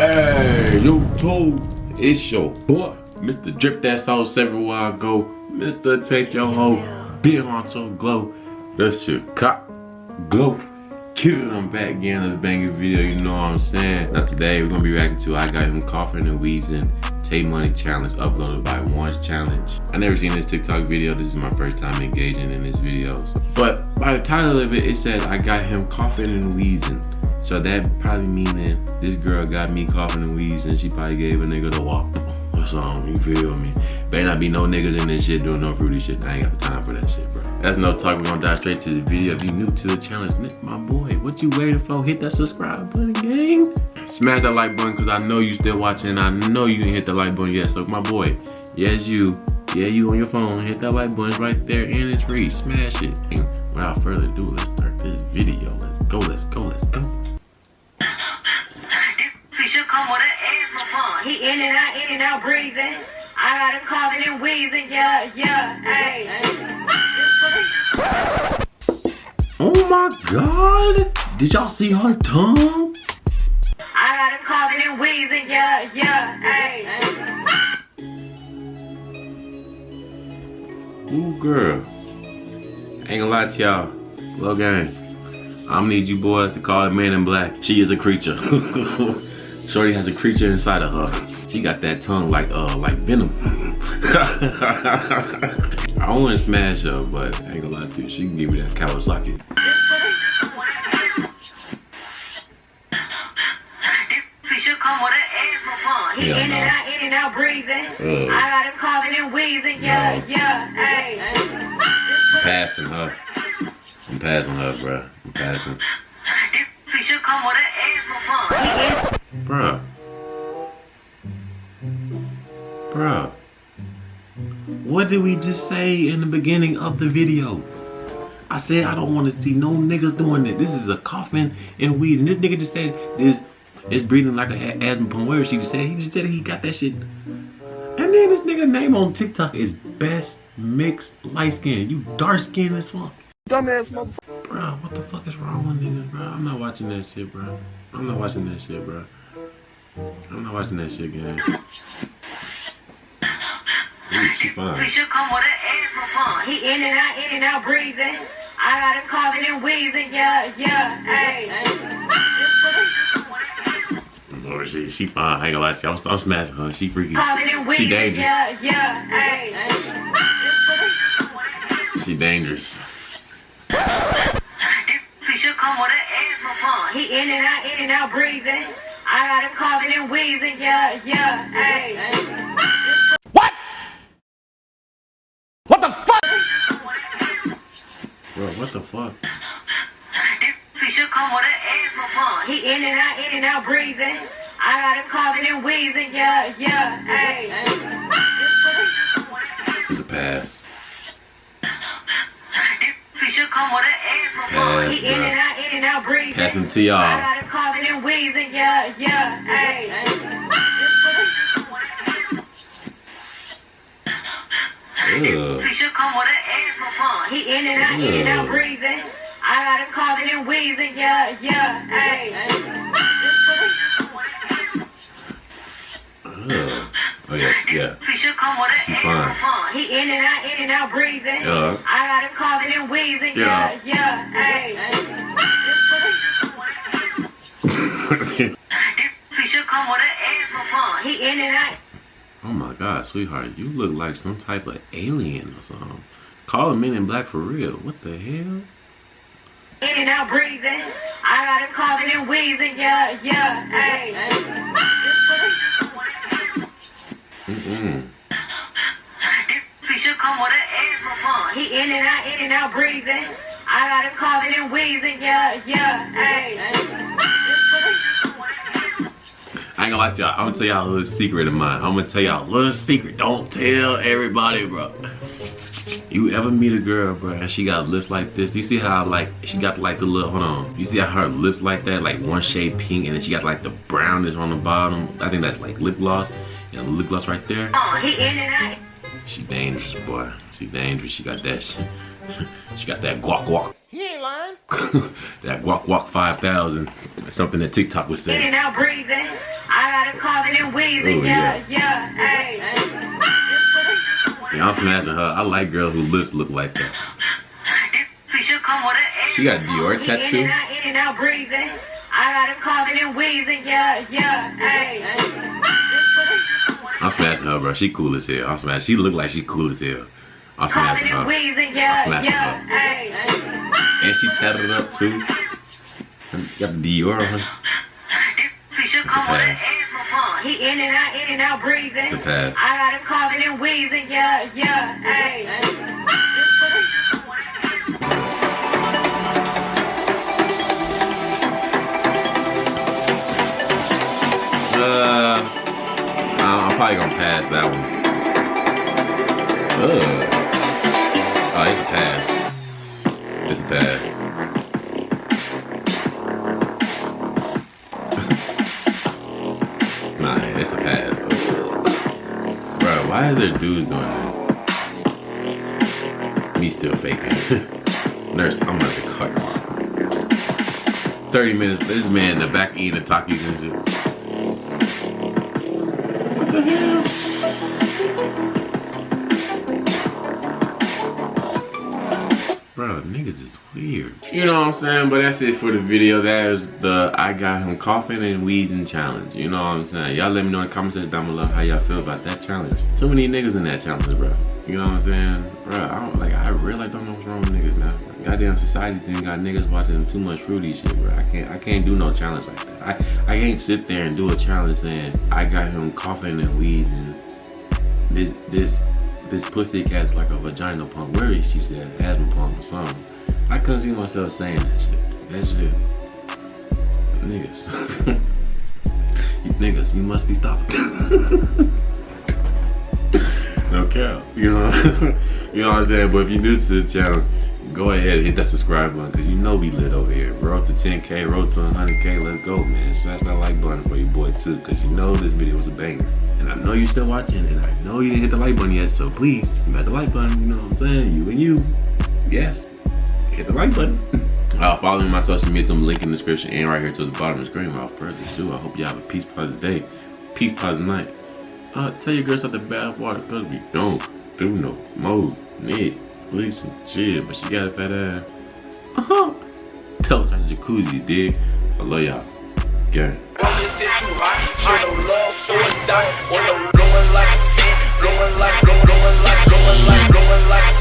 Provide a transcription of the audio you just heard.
Hey, YouTube, it's your boy, Mr. Drip That Sauce everywhere I go. Mr. Take Your Hoe, Big Honcho Glow. That's your cop, Glow. Cute, I'm back again in the banger video, you know what I'm saying? Now today we're gonna be reacting to I Got Him Coughing and Wheezing Taemoney challenge uploaded by One's Challenge. I never seen this TikTok video. This is my first time engaging in this videos. But by the title of it, it says I got him coughing and wheezing. So that probably meaning this girl got me coughing and wheezing. She probably gave a nigga the walk or something, you feel me? Better not be no niggas in this shit doing no fruity shit. I ain't got the time for that shit, bro. That's no talk. We're gonna dive straight to the video. If you new to the challenge, my boy, what you waiting for? Hit that subscribe button, gang. Smash that like button, cause I know you still watching. I know you didn't hit the like button yet. So my boy, yes you. Yeah, you on your phone. Hit that like button, it's right there, and it's free. Smash it. And without further ado, let's start this video. Let's go, let's go, let's go. He in and out breathing. I got him coughing and wheezing, yeah, hey. Oh my God! Did y'all see her tongue? I got him coughing and wheezing, yeah, hey. Ooh, girl. Ain't gonna lie to y'all. Little gang. I'm gonna need you boys to call it Man in Black. She is a creature. Shorty has a creature inside of her. She got that tongue like venom. I want to smash her, but I ain't gonna lie to you. She can give me that Kawasaki. He in and out breathing. I got him coughing and wheezing, yeah, hey. Passing her. I'm passing her, bruh. I'm passing. Bruh. Bruh. What did we just say in the beginning of the video? I said I don't want to see no niggas doing it. This is a coughing and wheezing. This nigga just said this is breathing like an asthma pump. Where he just said he got that shit. And then this nigga name on TikTok is Best Mixed Light Skin. You dark skin as fuck. Dumbass motherfucker. Bro, what the fuck is wrong with niggas, bro? I'm not watching that shit, bro. I'm not watching that shit, bro. I'm not watching that shit, gang. Ooh, she fine. He in and out breathing. I got him coughing and wheezing, yeah, hey. Lord, she fine. I ain't gonna lie to you. I'm smashing her. She freaky. She dangerous. Yeah, hey. She dangerous. He in and out breathing. I got him coughing and wheezing, yeah, hey. What? What the fuck? Bro, what the fuck? He in and out breathing. I got him coughing and wheezing, yeah, hey. It's a pass. He in and out breathing. Passing to y'all. I got him coughing and wheezing, yeah, hey. He in and out breathing. I got him coughing and wheezing, yeah, hey. Oh yeah. She fine. He in and out breathing. Yeah. I got him coughing and wheezing, yeah, hey. He in and out. Oh my God, sweetheart, you look like some type of alien or something. Call a Men in Black for real. What the hell? In and out breathing. I got him coughing and wheezing, yeah, hey. He in and out breathing. I got him coughing and wheezing, yeah, hey. I ain't gonna lie to y'all. I'm gonna tell y'all a little secret of mine. I'm gonna tell y'all a little secret. Don't tell everybody, bro. You ever meet a girl, bro, and she got lips like this? You see how she got like the little, hold on. You see how her lips like that, like one shade pink, and then she got like the brownish on the bottom. I think that's like lip gloss. Yeah, the lip gloss right there. He in and out. She dangerous, boy. She dangerous. She got that shit. She got that guac. He ain't lying. That guac 5000. Something that TikTok was saying. In and out breathing. I got him coughing and wheezing. Ooh, Yeah, hey. Yeah, I'm smashing her. I like girls who lips look like that. She got a Dior tattoo. In and out breathing. I got him coughing and wheezing. Yeah, hey. I'm smashing her, bro. She cool as hell. I'm smashing. She look like she cool as hell. I'm smashing her. I'm smashing her. Hey. And she tatted it up too. Got the Dior on her. It's a pass. He in and out breathing. It's a pass. I got him coughing and wheezing. Yeah, hey. I'm probably gonna pass that one. Oh, it's a pass. It's a pass. Nah, it's a pass. Bro, why is there dudes doing that? Me still faking. Nurse, I'm gonna have to cut you off. 30 minutes, this man in the back eating the Takis and shit. What the hell? Bro, niggas is weird. You know what I'm saying? But that's it for the video. That is the I got him coughing and wheezing challenge. You know what I'm saying? Y'all let me know in the comment section down below how y'all feel about that challenge. Too many niggas in that challenge, bro. You know what I'm saying? Bro, I really don't know what's wrong with niggas now. Goddamn society thing got niggas watching too much fruity shit, bro. I can't do no challenge like that. I can't sit there and do a challenge saying I got him coughing and wheezing. This pussy cat's like a vagina pump. Where is she said asthma pump or something? I couldn't see myself saying that shit. That shit. Niggas. You niggas, you must be stopped. No cap. You know what I'm saying? But if you're new to the channel, go ahead and hit that subscribe button because you know we lit over here. We're up to 10K, road to 100K, let's go, man. Smash that like button for your boy too because you know this video was a banger. And I know you're still watching and I know you didn't hit the like button yet, so please smash the like button, you know what I'm saying? You and you. Yes. Hit the like button. Follow me on my social media, some link in the description and right here to the bottom of the screen. Without further ado, I hope you have a peace positive day. Peace positive night. Tell your girls out the bad water because we don't do no more Netflix and shit, but she got a fat ass. Tell us how the jacuzzi, dig? I love y'all. Gang. Going like